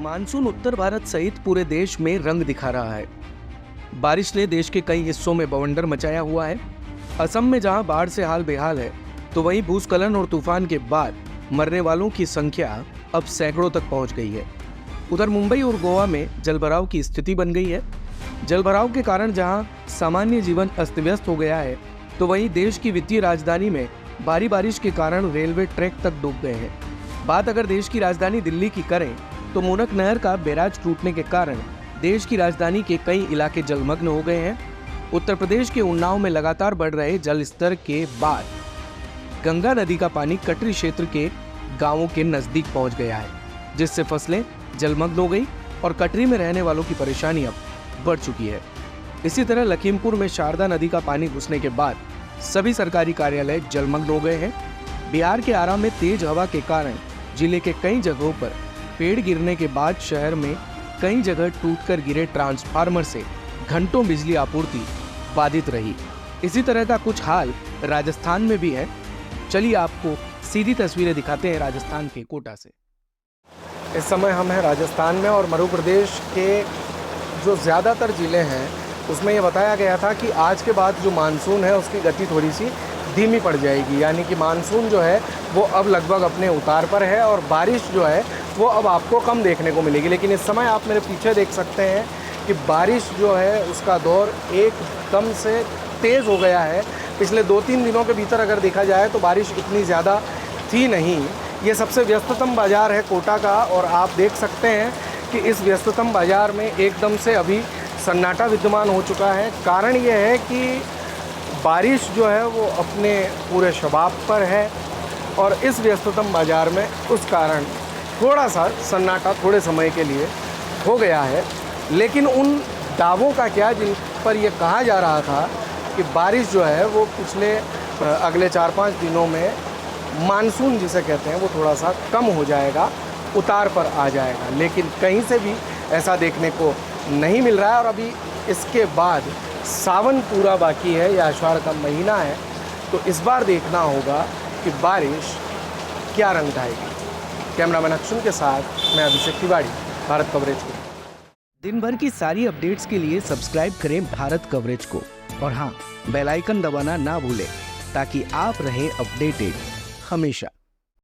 Monsoon उत्तर भारत सहित पूरे देश में रंग दिखा रहा है। बारिश ने देश के कई हिस्सों में बवंडर मचाया हुआ है। असम में जहां बाढ़ से हाल बेहाल है, तो वहीं भूस्खलन और तूफान के बाद मरने वालों की संख्या अब सैकड़ों तक पहुंच गई है। उधर मुंबई और गोवा में जलभराव की स्थिति बन गई है। जलभराव के कारण जहां सामान्य जीवन अस्त व्यस्त हो गया है, तो वहीं देश की वित्तीय राजधानी में भारी बारिश के कारण रेलवे ट्रैक तक डूब गए हैं। बात अगर देश की राजधानी दिल्ली की करें, तो मूनक नहर का बैराज टूटने के कारण देश की राजधानी के कई इलाके जलमग्न हो गए हैं। उत्तर प्रदेश के उन्नाव में लगातार बढ़ रहे जल स्तर के बाद गंगा नदी का पानी कटरी क्षेत्र के गांवों के नजदीक पहुंच गया है, जिससे फसलें जलमग्न हो गई और कटरी में रहने वालों की परेशानी अब बढ़ चुकी है। इसी तरह लखीमपुर में शारदा नदी का पानी घुसने के बाद सभी सरकारी कार्यालय जलमग्न हो गए हैं। बिहार के आरा में तेज हवा के कारण जिले के कई जगहों पर पेड़ गिरने के बाद शहर में कई जगह टूटकर गिरे ट्रांसफार्मर से घंटों बिजली आपूर्ति बाधित रही। इसी तरह का कुछ हाल राजस्थान में भी है। चलिए आपको सीधी तस्वीरें दिखाते हैं राजस्थान के कोटा से। इस समय हम हैं राजस्थान में और मध्य प्रदेश के जो ज़्यादातर ज़िले हैं उसमें ये बताया गया था कि आज के बाद जो मानसून है उसकी गति थोड़ी सी धीमी पड़ जाएगी, यानी कि मानसून जो है वो अब लगभग अपने उतार पर है और बारिश जो है वो अब आपको कम देखने को मिलेगी। लेकिन इस समय आप मेरे पीछे देख सकते हैं कि बारिश जो है उसका दौर एकदम से तेज़ हो गया है। पिछले 2-3 दिनों के भीतर अगर देखा जाए तो बारिश इतनी ज़्यादा थी नहीं। ये सबसे व्यस्ततम बाज़ार है कोटा का और आप देख सकते हैं कि इस व्यस्ततम बाज़ार में एकदम से अभी सन्नाटा विद्यमान हो चुका है। कारण ये है कि बारिश जो है वो अपने पूरे शबाब पर है और इस व्यस्ततम बाज़ार में उस कारण थोड़ा सा सन्नाटा थोड़े समय के लिए हो गया है। लेकिन उन दावों का क्या जिन पर यह कहा जा रहा था कि बारिश जो है वो पिछले अगले 4-5 दिनों में मानसून जिसे कहते हैं वो थोड़ा सा कम हो जाएगा, उतार पर आ जाएगा, लेकिन कहीं से भी ऐसा देखने को नहीं मिल रहा है। और अभी इसके बाद सावन पूरा बाकी है, या आषाढ़ का महीना है, तो इस बार देखना होगा कि बारिश क्या रंग ढाएगी। कैमरामैन अक्षुन के साथ मैं अभिषेक तिवारी, भारत कवरेज को। दिन भर की सारी अपडेट्स के लिए सब्सक्राइब करें भारत कवरेज को और हाँ, बेल आइकन दबाना ना भूलें ताकि आप रहें अपडेटेड हमेशा।